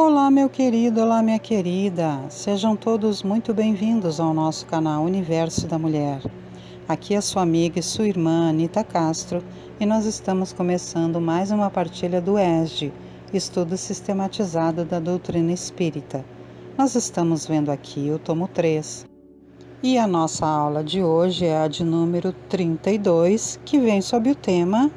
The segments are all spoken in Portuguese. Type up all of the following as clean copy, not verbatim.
Olá, meu querido, olá, minha querida. Sejam todos muito bem-vindos ao nosso canal Universo da Mulher. Aqui é sua amiga e sua irmã Anita Castro e nós estamos começando mais uma partilha do ESD, Estudo Sistematizado da Doutrina Espírita. Nós estamos vendo aqui o tomo 3. E a nossa aula de hoje é a de número 32, que vem sob o tema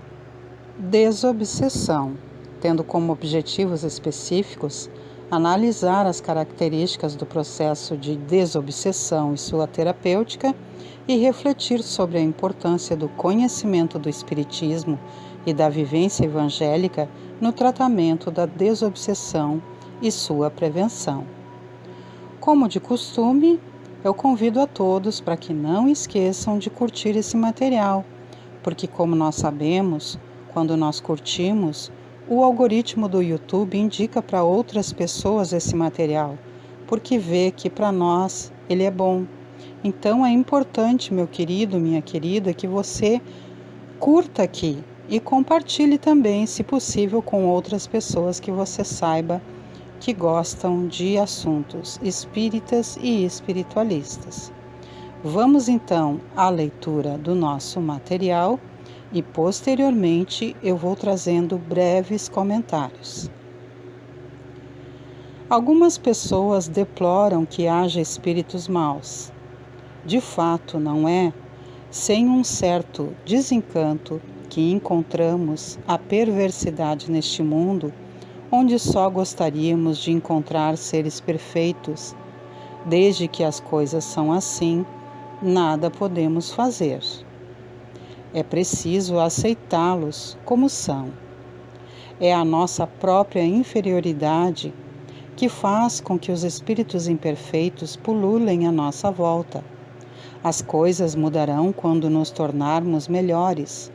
Desobsessão, tendo como objetivos específicos analisar as características do processo de desobsessão e sua terapêutica e refletir sobre a importância do conhecimento do Espiritismo e da vivência evangélica no tratamento da desobsessão e sua prevenção. Como de costume, eu convido a todos para que não esqueçam de curtir esse material, porque, como nós sabemos, quando nós curtimos, o algoritmo do YouTube indica para outras pessoas esse material, porque vê que para nós ele é bom. Então é importante, meu querido, minha querida, que você curta aqui e compartilhe também, se possível, com outras pessoas que você saiba que gostam de assuntos espíritas e espiritualistas. Vamos então à leitura do nosso material e posteriormente eu vou trazendo breves comentários. Algumas pessoas deploram que haja espíritos maus. De fato, não é sem um certo desencanto que encontramos a perversidade neste mundo, onde só gostaríamos de encontrar seres perfeitos. Desde que as coisas são assim, nada podemos fazer. É preciso aceitá-los como são. É a nossa própria inferioridade que faz com que os espíritos imperfeitos pululem à nossa volta. As coisas mudarão quando nos tornarmos melhores,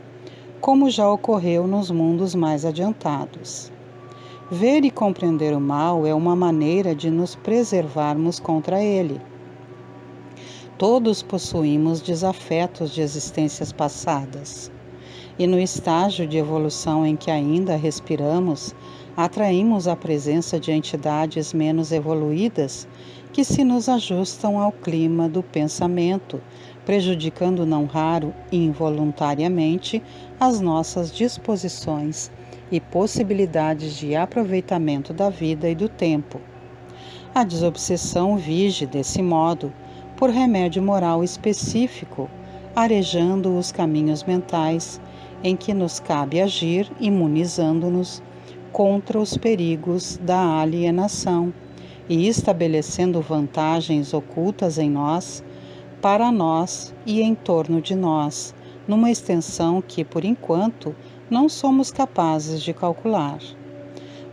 como já ocorreu nos mundos mais adiantados. Ver e compreender o mal é uma maneira de nos preservarmos contra ele. Todos possuímos desafetos de existências passadas, e no estágio de evolução em que ainda respiramos, atraímos a presença de entidades menos evoluídas que se nos ajustam ao clima do pensamento, prejudicando não raro, involuntariamente, as nossas disposições e possibilidades de aproveitamento da vida e do tempo. A desobsessão vige, desse modo, por remédio moral específico, arejando os caminhos mentais em que nos cabe agir, imunizando-nos contra os perigos da alienação e estabelecendo vantagens ocultas em nós, para nós e em torno de nós, numa extensão que, por enquanto, não somos capazes de calcular.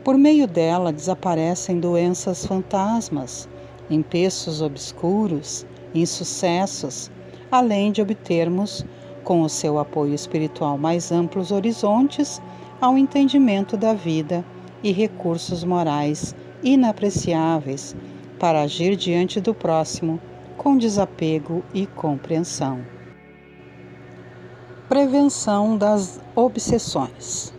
Por meio dela desaparecem doenças fantasmas, empeços obscuros, insucessos, além de obtermos, com o seu apoio espiritual, mais amplos horizontes ao entendimento da vida e recursos morais inapreciáveis para agir diante do próximo com desapego e compreensão. Prevenção das obsessões.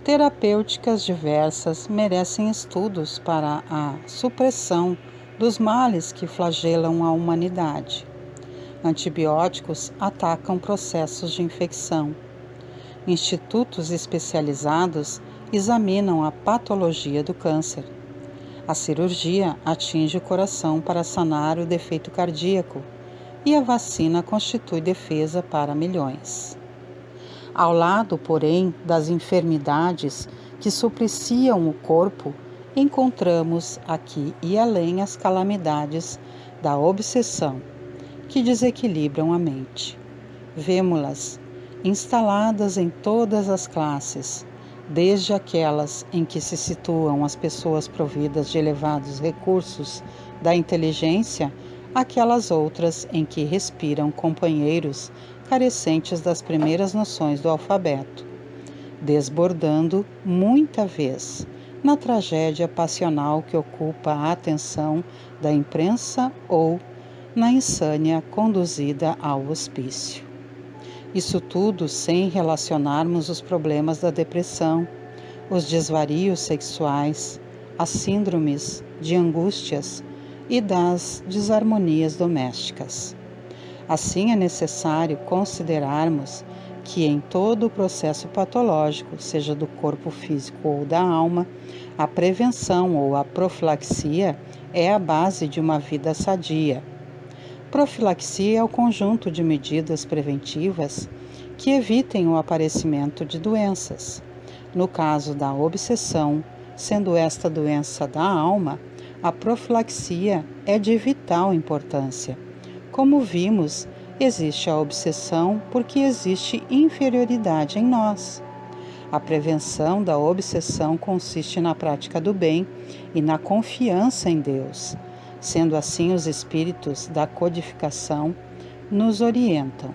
Terapêuticas diversas merecem estudos para a supressão dos males que flagelam a humanidade. Antibióticos atacam processos de infecção. Institutos especializados examinam a patologia do câncer. A cirurgia atinge o coração para sanar o defeito cardíaco e a vacina constitui defesa para milhões. Ao lado, porém, das enfermidades que supliciam o corpo, encontramos aqui e além as calamidades da obsessão, que desequilibram a mente. Vemo-las instaladas em todas as classes, desde aquelas em que se situam as pessoas providas de elevados recursos da inteligência, aquelas outras em que respiram companheiros carecentes das primeiras noções do alfabeto, desbordando, muita vez, na tragédia passional que ocupa a atenção da imprensa ou na insânia conduzida ao hospício. Isso tudo sem relacionarmos os problemas da depressão, os desvarios sexuais, as síndromes de angústias e das desarmonias domésticas. Assim, é necessário considerarmos que em todo o processo patológico, seja do corpo físico ou da alma, a prevenção ou a profilaxia é a base de uma vida sadia. Profilaxia é o conjunto de medidas preventivas que evitem o aparecimento de doenças. No caso da obsessão, sendo esta doença da alma, a profilaxia é de vital importância. Como vimos, existe a obsessão porque existe inferioridade em nós. A prevenção da obsessão consiste na prática do bem e na confiança em Deus. Sendo assim, os espíritos da codificação nos orientam.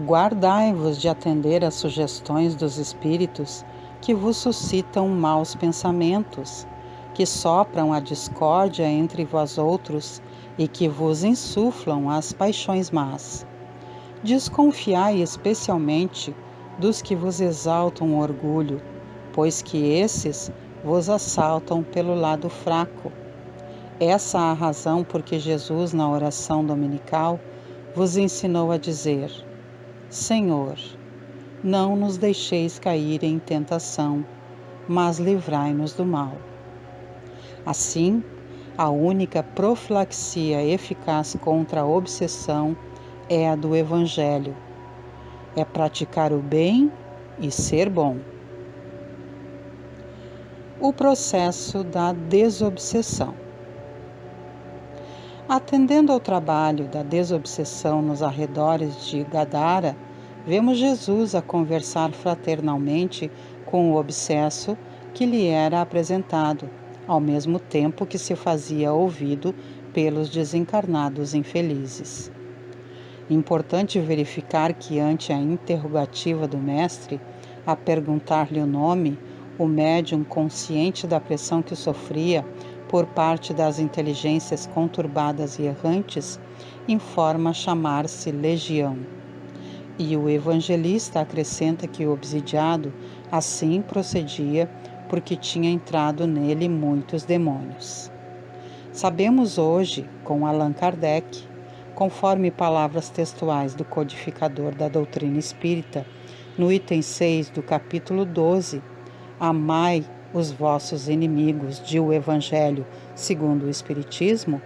Guardai-vos de atender às sugestões dos espíritos que vos suscitam maus pensamentos, que sopram a discórdia entre vós outros e que vos insuflam as paixões más. Desconfiai especialmente dos que vos exaltam o orgulho, pois que esses vos assaltam pelo lado fraco. Essa é a razão por que Jesus, na oração dominical, vos ensinou a dizer: Senhor, não nos deixeis cair em tentação, mas livrai-nos do mal. Assim, a única profilaxia eficaz contra a obsessão é a do Evangelho. É praticar o bem e ser bom. O processo da desobsessão. Atendendo ao trabalho da desobsessão nos arredores de Gadara, vemos Jesus a conversar fraternalmente com o obsesso que lhe era apresentado, ao mesmo tempo que se fazia ouvido pelos desencarnados infelizes. Importante verificar que, ante a interrogativa do mestre, a perguntar-lhe o nome, o médium, consciente da pressão que sofria por parte das inteligências conturbadas e errantes, informa chamar-se Legião. E o evangelista acrescenta que o obsidiado assim procedia porque tinha entrado nele muitos demônios. Sabemos hoje, com Allan Kardec, conforme palavras textuais do codificador da doutrina espírita, no item 6 do capítulo 12, Amai os vossos inimigos, de O Evangelho segundo o Espiritismo,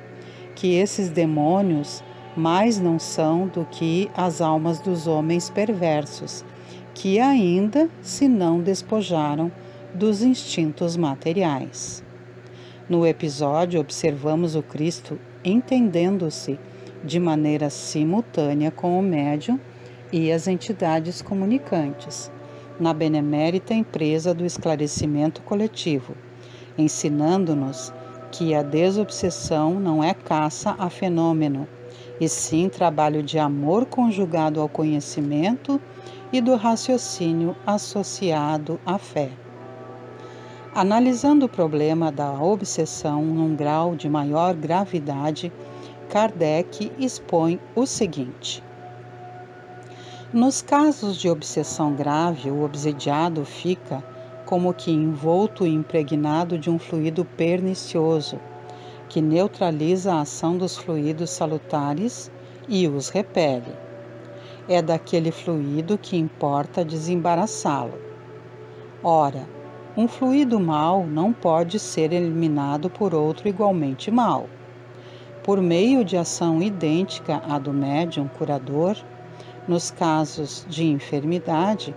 que esses demônios mais não são do que as almas dos homens perversos, que ainda se não despojaram dos instintos materiais. No episódio, observamos o Cristo entendendo-se de maneira simultânea com o médium e as entidades comunicantes, na benemérita empresa do esclarecimento coletivo, ensinando-nos que a desobsessão não é caça a fenômeno, e sim trabalho de amor conjugado ao conhecimento e do raciocínio associado à fé. Analisando o problema da obsessão num grau de maior gravidade, Kardec expõe o seguinte: nos casos de obsessão grave, o obsidiado fica como que envolto e impregnado de um fluido pernicioso, que neutraliza a ação dos fluidos salutares e os repele. É daquele fluido que importa desembaraçá-lo. Ora, um fluido mau não pode ser eliminado por outro igualmente mau. Por meio de ação idêntica à do médium curador, nos casos de enfermidade,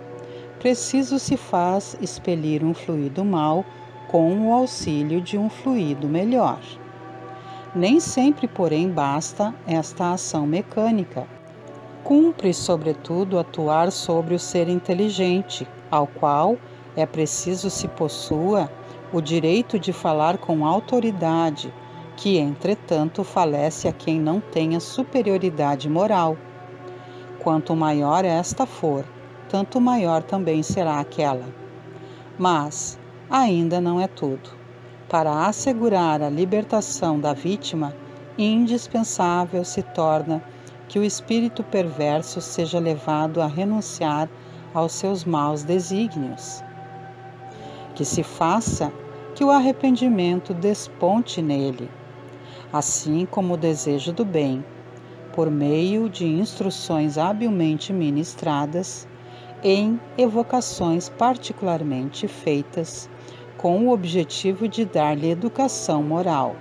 preciso se faz expelir um fluido mau com o auxílio de um fluido melhor. Nem sempre, porém, basta esta ação mecânica. Cumpre, sobretudo, atuar sobre o ser inteligente, ao qual é preciso se possua o direito de falar com autoridade, que, entretanto, falece a quem não tenha superioridade moral. Quanto maior esta for, tanto maior também será aquela. Mas ainda não é tudo. Para assegurar a libertação da vítima, indispensável se torna que o espírito perverso seja levado a renunciar aos seus maus desígnios. Que se faça que o arrependimento desponte nele, assim como o desejo do bem, por meio de instruções habilmente ministradas em evocações particularmente feitas com o objetivo de dar-lhe educação moral.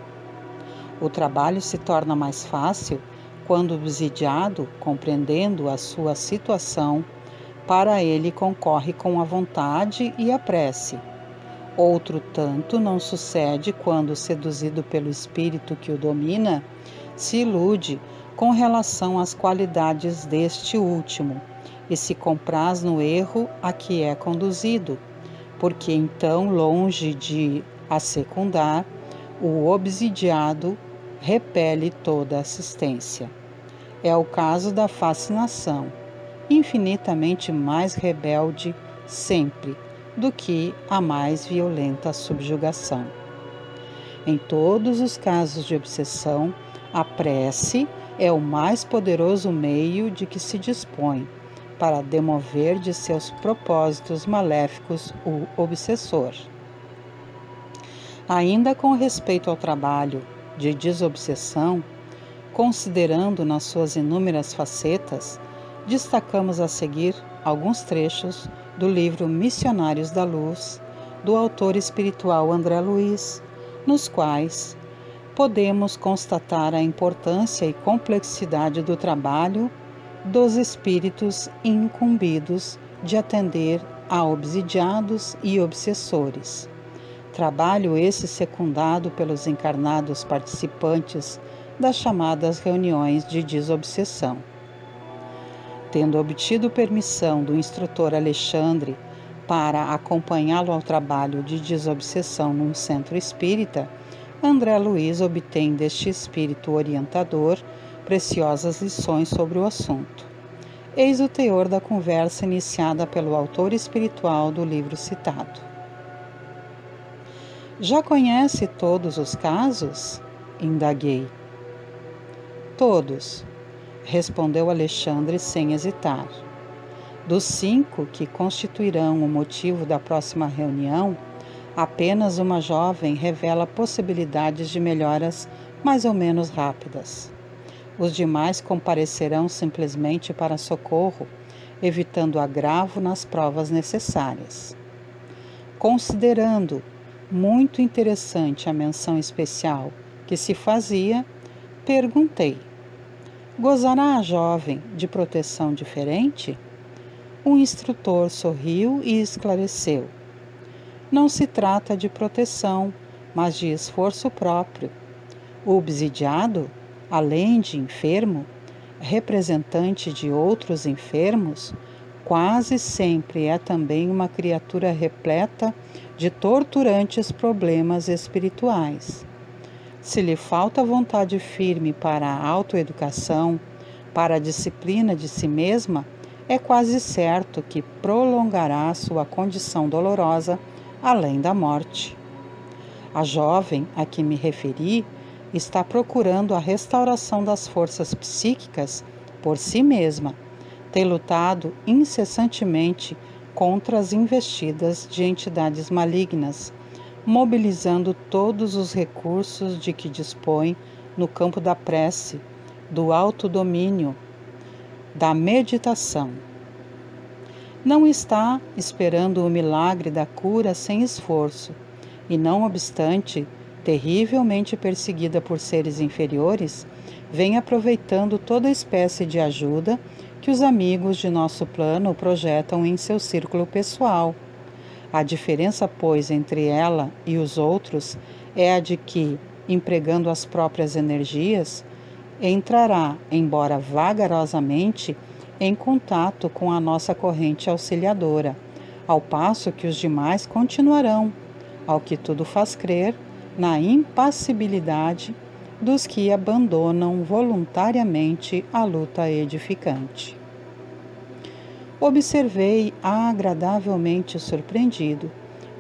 O trabalho se torna mais fácil quando o obsidiado, compreendendo a sua situação, para ele concorre com a vontade e a prece. Outro tanto não sucede quando, seduzido pelo espírito que o domina, se ilude com relação às qualidades deste último e se compraz no erro a que é conduzido, porque então, longe de a secundar, o obsidiado repele toda assistência. É o caso da fascinação, infinitamente mais rebelde sempre do que a mais violenta subjugação. Em todos os casos de obsessão, a prece é o mais poderoso meio de que se dispõe para demover de seus propósitos maléficos o obsessor. Ainda com respeito ao trabalho de desobsessão, considerando nas suas inúmeras facetas, destacamos a seguir alguns trechos do livro Missionários da Luz, do autor espiritual André Luiz, nos quais podemos constatar a importância e complexidade do trabalho dos espíritos incumbidos de atender a obsidiados e obsessores. Trabalho esse secundado pelos encarnados participantes das chamadas reuniões de desobsessão. Tendo obtido permissão do instrutor Alexandre para acompanhá-lo ao trabalho de desobsessão num centro espírita, André Luiz obtém deste espírito orientador preciosas lições sobre o assunto. Eis o teor da conversa iniciada pelo autor espiritual do livro citado. Já conhece todos os casos? Indaguei. Todos, respondeu Alexandre sem hesitar. Dos 5 que constituirão o motivo da próxima reunião, apenas uma jovem revela possibilidades de melhoras mais ou menos rápidas. Os demais comparecerão simplesmente para socorro, evitando agravo nas provas necessárias. Considerando muito interessante a menção especial que se fazia, perguntei: gozará a jovem de proteção diferente? O instrutor sorriu e esclareceu: não se trata de proteção, mas de esforço próprio. O obsidiado, além de enfermo, representante de outros enfermos, quase sempre é também uma criatura repleta de torturantes problemas espirituais. Se lhe falta vontade firme para a autoeducação, para a disciplina de si mesma, é quase certo que prolongará sua condição dolorosa além da morte. A jovem a que me referi está procurando a restauração das forças psíquicas por si mesma. Tem lutado incessantemente contra as investidas de entidades malignas, mobilizando todos os recursos de que dispõe no campo da prece, do autodomínio, da meditação. Não está esperando o milagre da cura sem esforço, e não obstante, terrivelmente perseguida por seres inferiores, vem aproveitando toda espécie de ajuda que os amigos de nosso plano projetam em seu círculo pessoal. A diferença, pois, entre ela e os outros é a de que, empregando as próprias energias, entrará, embora vagarosamente, em contato com a nossa corrente auxiliadora, ao passo que os demais continuarão, ao que tudo faz crer, na impassibilidade dos que abandonam voluntariamente a luta edificante. Observei agradavelmente surpreendido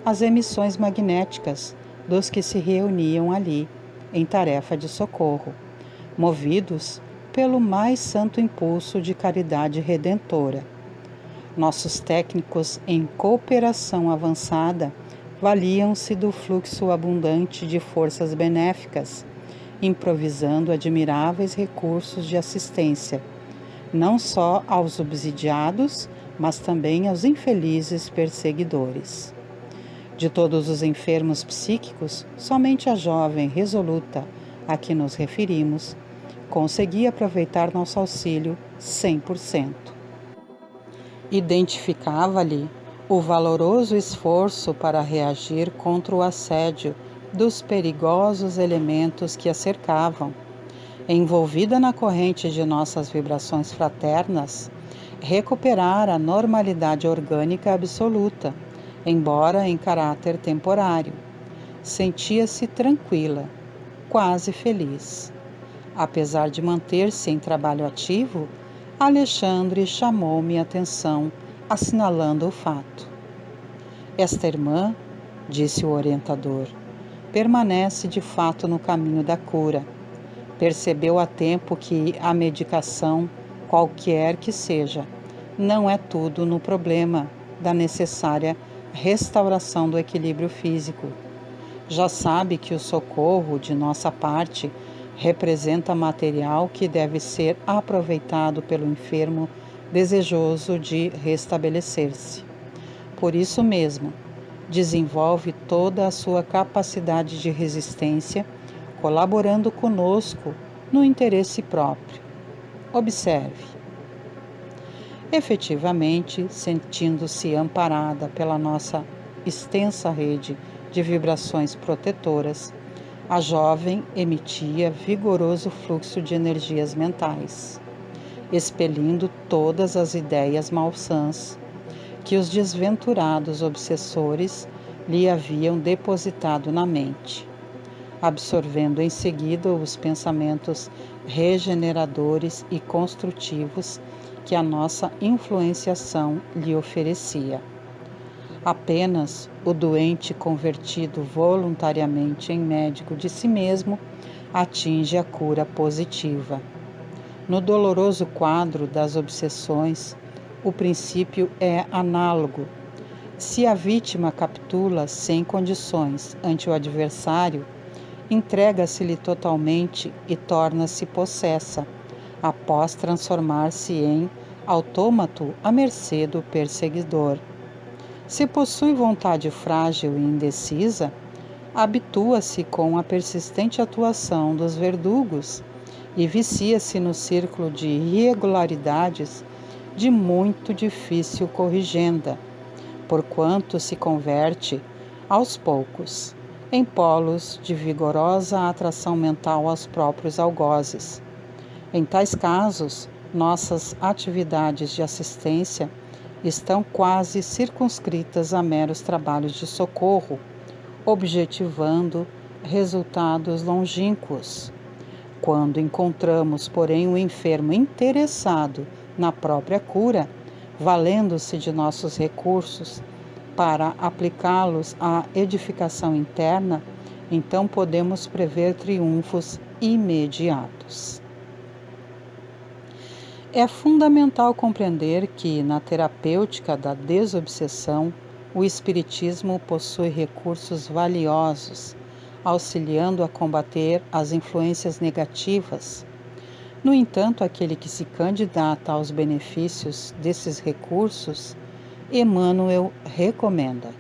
as emissões magnéticas dos que se reuniam ali, em tarefa de socorro, movidos pelo mais santo impulso de caridade redentora. Nossos técnicos em cooperação avançada valiam-se do fluxo abundante de forças benéficas, improvisando admiráveis recursos de assistência, não só aos obsidiados, mas também aos infelizes perseguidores. De todos os enfermos psíquicos, somente a jovem resoluta a que nos referimos conseguia aproveitar nosso auxílio 100%. Identificava-lhe o valoroso esforço para reagir contra o assédio dos perigosos elementos que a cercavam. Envolvida na corrente de nossas vibrações fraternas, recuperar a normalidade orgânica absoluta, embora em caráter temporário. Sentia-se tranquila, quase feliz. Apesar de manter-se em trabalho ativo, Alexandre chamou minha atenção, assinalando o fato. Esta irmã, disse o orientador, permanece de fato no caminho da cura. Percebeu a tempo que a medicação, qualquer que seja, não é tudo no problema da necessária restauração do equilíbrio físico. Já sabe que o socorro de nossa parte representa material que deve ser aproveitado pelo enfermo desejoso de restabelecer-se. Por isso mesmo, desenvolve toda a sua capacidade de resistência, colaborando conosco no interesse próprio. Observe. Efetivamente, sentindo-se amparada pela nossa extensa rede de vibrações protetoras, a jovem emitia vigoroso fluxo de energias mentais, expelindo todas as ideias malsãs que os desventurados obsessores lhe haviam depositado na mente, absorvendo em seguida os pensamentos regeneradores e construtivos que a nossa influenciação lhe oferecia. Apenas o doente convertido voluntariamente em médico de si mesmo atinge a cura positiva. No doloroso quadro das obsessões, o princípio é análogo. Se a vítima capitula sem condições ante o adversário, entrega-se-lhe totalmente e torna-se possessa, após transformar-se em autômato à mercê do perseguidor. Se possui vontade frágil e indecisa, habitua-se com a persistente atuação dos verdugos e vicia-se no círculo de irregularidades de muito difícil corrigenda, porquanto se converte, aos poucos, em polos de vigorosa atração mental aos próprios algozes. Em tais casos, nossas atividades de assistência estão quase circunscritas a meros trabalhos de socorro, objetivando resultados longínquos. Quando encontramos, porém, o enfermo interessado na própria cura, valendo-se de nossos recursos para aplicá-los à edificação interna, então podemos prever triunfos imediatos. É fundamental compreender que, na terapêutica da desobsessão, o Espiritismo possui recursos valiosos, auxiliando a combater as influências negativas. No entanto, aquele que se candidata aos benefícios desses recursos, Emmanuel recomenda.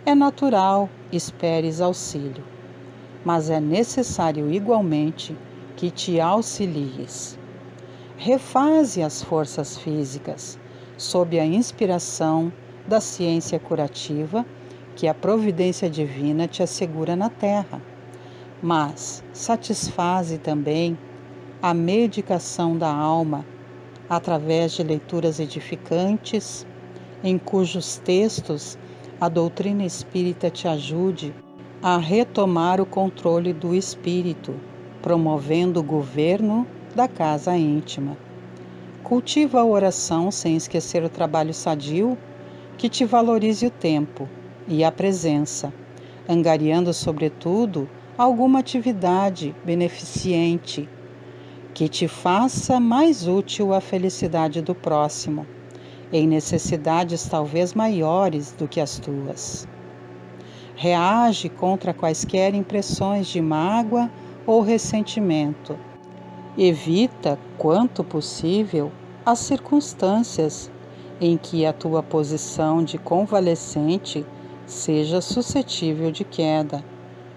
É natural esperes auxílio, mas é necessário igualmente que te auxilies. Refaze as forças físicas, sob a inspiração da ciência curativa que a providência divina te assegura na terra, mas satisfaze também a medicação da alma através de leituras edificantes, em cujos textos a doutrina espírita te ajude a retomar o controle do espírito, promovendo o governo da casa íntima. Cultiva a oração sem esquecer o trabalho sadio que te valorize o tempo e a presença, angariando sobretudo alguma atividade beneficente que te faça mais útil à felicidade do próximo, em necessidades talvez maiores do que as tuas. Reage contra quaisquer impressões de mágoa ou ressentimento. Evita, quanto possível, as circunstâncias em que a tua posição de convalescente seja suscetível de queda,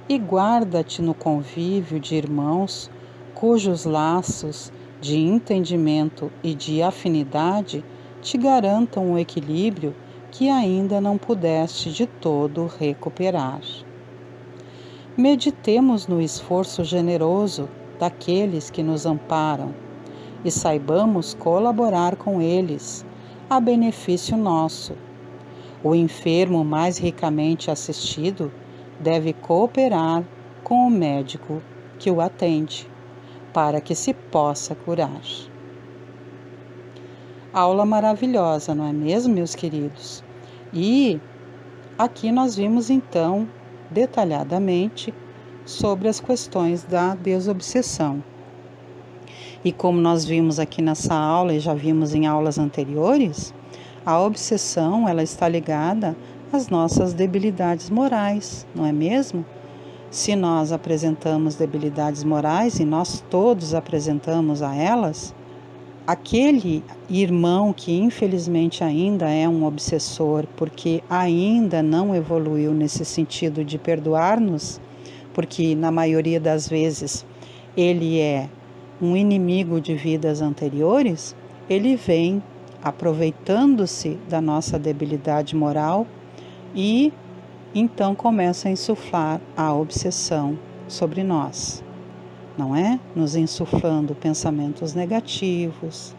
e guarda-te no convívio de irmãos cujos laços de entendimento e de afinidade te garantam um equilíbrio que ainda não pudeste de todo recuperar. Meditemos no esforço generoso daqueles que nos amparam e saibamos colaborar com eles, a benefício nosso. O enfermo mais ricamente assistido deve cooperar com o médico que o atende, para que se possa curar. Aula maravilhosa, não é mesmo, meus queridos? E aqui nós vimos então detalhadamente sobre as questões da desobsessão. E como nós vimos aqui nessa aula e já vimos em aulas anteriores, a obsessão ela está ligada às nossas debilidades morais, não é mesmo? Se nós apresentamos debilidades morais, e nós todos apresentamos a elas, aquele irmão que infelizmente ainda é um obsessor, porque ainda não evoluiu nesse sentido de perdoar-nos, porque na maioria das vezes ele é um inimigo de vidas anteriores, ele vem aproveitando-se da nossa debilidade moral e então começa a insuflar a obsessão sobre nós, não é? Nos insuflando pensamentos negativos,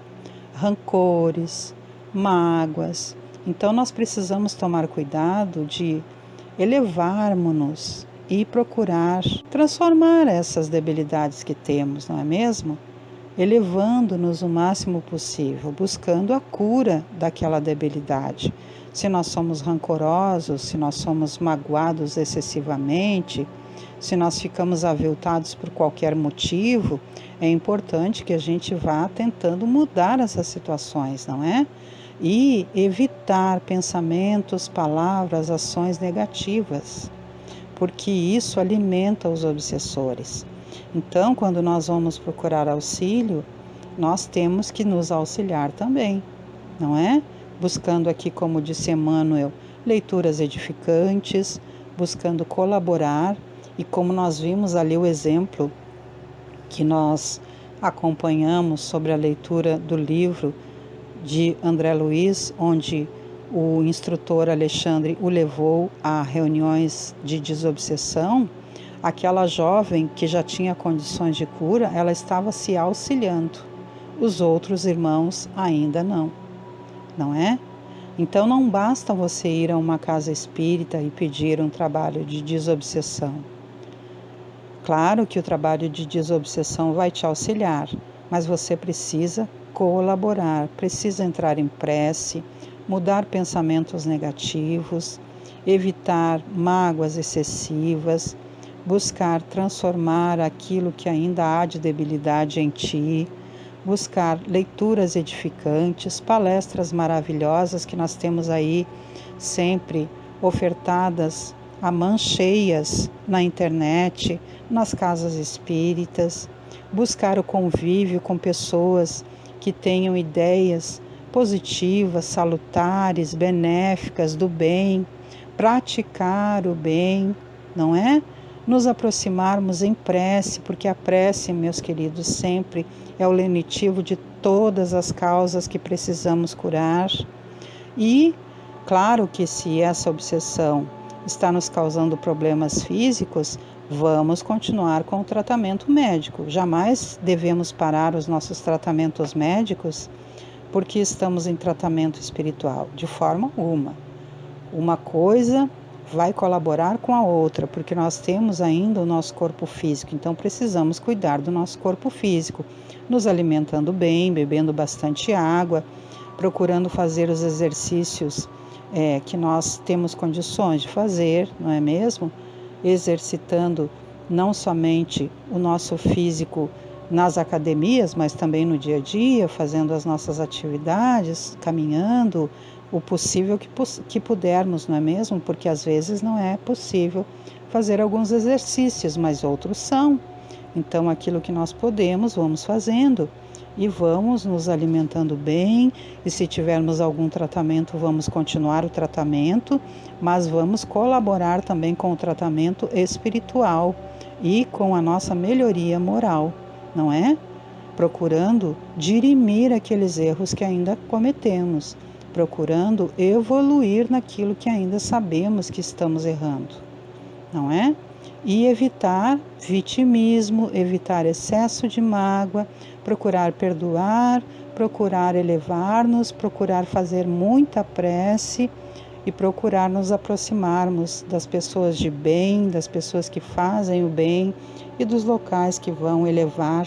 rancores, mágoas. Então nós precisamos tomar cuidado de elevarmos-nos e procurar transformar essas debilidades que temos, não é mesmo? Elevando-nos o máximo possível, buscando a cura daquela debilidade. Se nós somos rancorosos, se nós somos magoados excessivamente, se nós ficamos aviltados por qualquer motivo, é importante que a gente vá tentando mudar essas situações, não é? E evitar pensamentos, palavras, ações negativas, porque isso alimenta os obsessores. Então, quando nós vamos procurar auxílio, nós temos que nos auxiliar também, não é? Buscando aqui, como disse Emmanuel, leituras edificantes, buscando colaborar, e como nós vimos ali o exemplo que nós acompanhamos sobre a leitura do livro de André Luiz, onde o instrutor Alexandre o levou a reuniões de desobsessão, aquela jovem que já tinha condições de cura, ela estava se auxiliando. Os outros irmãos ainda não, não é? Então não basta você ir a uma casa espírita e pedir um trabalho de desobsessão. Claro que o trabalho de desobsessão vai te auxiliar, mas você precisa colaborar, precisa entrar em prece, mudar pensamentos negativos, evitar mágoas excessivas, buscar transformar aquilo que ainda há de debilidade em ti, buscar leituras edificantes, palestras maravilhosas que nós temos aí sempre ofertadas a mãos cheias na internet, nas casas espíritas, buscar o convívio com pessoas que tenham ideias positivas, salutares, benéficas, do bem, praticar o bem, não é? Nos aproximarmos em prece, porque a prece, meus queridos, sempre é o lenitivo de todas as causas que precisamos curar. E, claro que se essa obsessão está nos causando problemas físicos, vamos continuar com o tratamento médico. Jamais devemos parar os nossos tratamentos médicos porque estamos em tratamento espiritual, de forma alguma. Uma coisa vai colaborar com a outra, porque nós temos ainda o nosso corpo físico, então precisamos cuidar do nosso corpo físico, nos alimentando bem, bebendo bastante água, procurando fazer os exercícios que nós temos condições de fazer, não é mesmo? Exercitando não somente o nosso físico nas academias, mas também no dia a dia, fazendo as nossas atividades, caminhando, o possível que pudermos, não é mesmo? Porque às vezes não é possível fazer alguns exercícios, mas outros são. Então, aquilo que nós podemos, vamos fazendo e vamos nos alimentando bem. E se tivermos algum tratamento, vamos continuar o tratamento, mas vamos colaborar também com o tratamento espiritual e com a nossa melhoria moral, não é? Procurando dirimir aqueles erros que ainda cometemos, procurando evoluir naquilo que ainda sabemos que estamos errando, não é? E evitar vitimismo, evitar excesso de mágoa, procurar perdoar, procurar elevar-nos, procurar fazer muita prece e procurar nos aproximarmos das pessoas de bem, das pessoas que fazem o bem e dos locais que vão elevar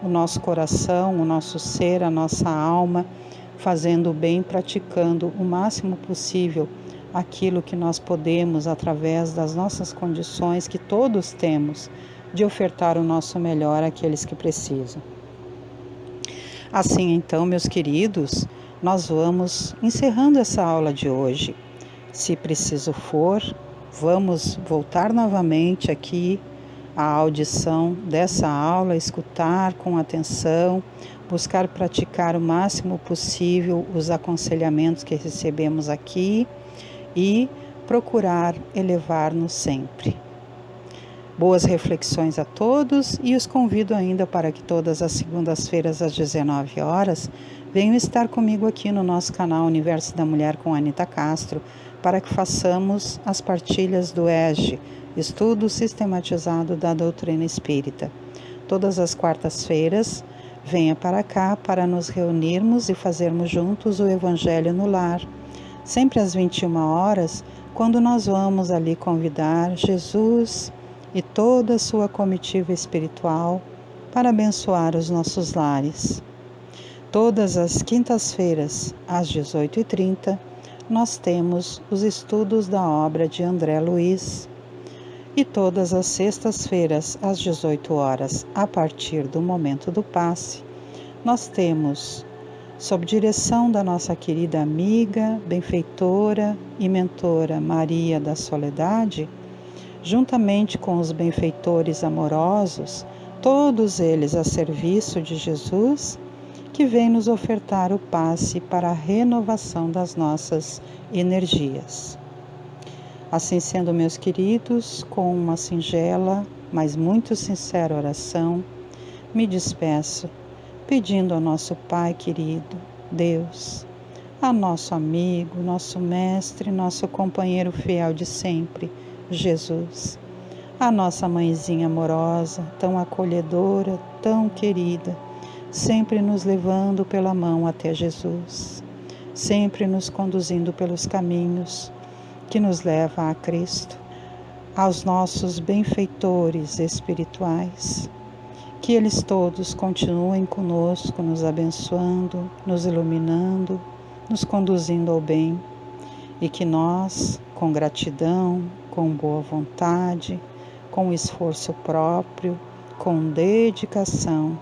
o nosso coração, o nosso ser, a nossa alma, fazendo o bem, praticando o máximo possível aquilo que nós podemos através das nossas condições que todos temos de ofertar o nosso melhor àqueles que precisam. Assim, então, meus queridos, nós vamos encerrando essa aula de hoje. Se preciso for, vamos voltar novamente aqui à audição dessa aula, escutar com atenção, buscar praticar o máximo possível os aconselhamentos que recebemos aqui e procurar elevar-nos sempre. Boas reflexões a todos e os convido ainda para que todas as segundas-feiras às 19 horas venham estar comigo aqui no nosso canal Universo da Mulher com Anita Castro para que façamos as partilhas do ESG, Estudo Sistematizado da Doutrina Espírita. Todas as quartas-feiras, venha para cá para nos reunirmos e fazermos juntos o Evangelho no Lar. Sempre às 21 horas, quando nós vamos ali convidar Jesus e toda a sua comitiva espiritual para abençoar os nossos lares. Todas as quintas-feiras, às 18h30, nós temos os estudos da obra de André Luiz. E todas as sextas-feiras, às 18 horas, a partir do momento do passe, nós temos, sob direção da nossa querida amiga, benfeitora e mentora Maria da Soledade, juntamente com os benfeitores amorosos, todos eles a serviço de Jesus, que vem nos ofertar o passe para a renovação das nossas energias. Assim sendo, meus queridos, com uma singela, mas muito sincera oração, me despeço, pedindo ao nosso Pai querido, Deus, a nosso amigo, nosso mestre, nosso companheiro fiel de sempre, Jesus, a nossa mãezinha amorosa, tão acolhedora, tão querida, sempre nos levando pela mão até Jesus, sempre nos conduzindo pelos caminhos que nos levam a Cristo, aos nossos benfeitores espirituais, que eles todos continuem conosco, nos abençoando, nos iluminando, nos conduzindo ao bem, e que nós, com gratidão, com boa vontade, com esforço próprio, com dedicação,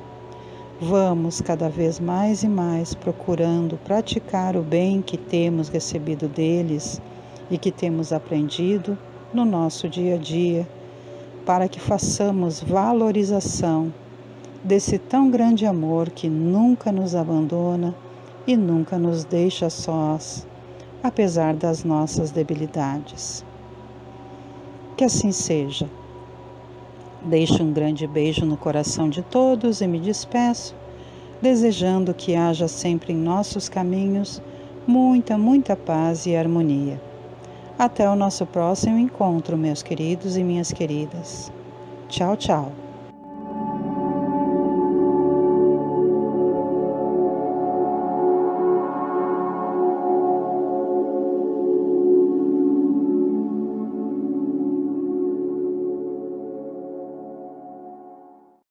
vamos cada vez mais e mais procurando praticar o bem que temos recebido deles e que temos aprendido no nosso dia a dia, para que façamos valorização desse tão grande amor que nunca nos abandona e nunca nos deixa sós, apesar das nossas debilidades. Que assim seja. Deixo um grande beijo no coração de todos e me despeço, desejando que haja sempre em nossos caminhos muita, muita paz e harmonia. Até o nosso próximo encontro, meus queridos e minhas queridas. Tchau, tchau.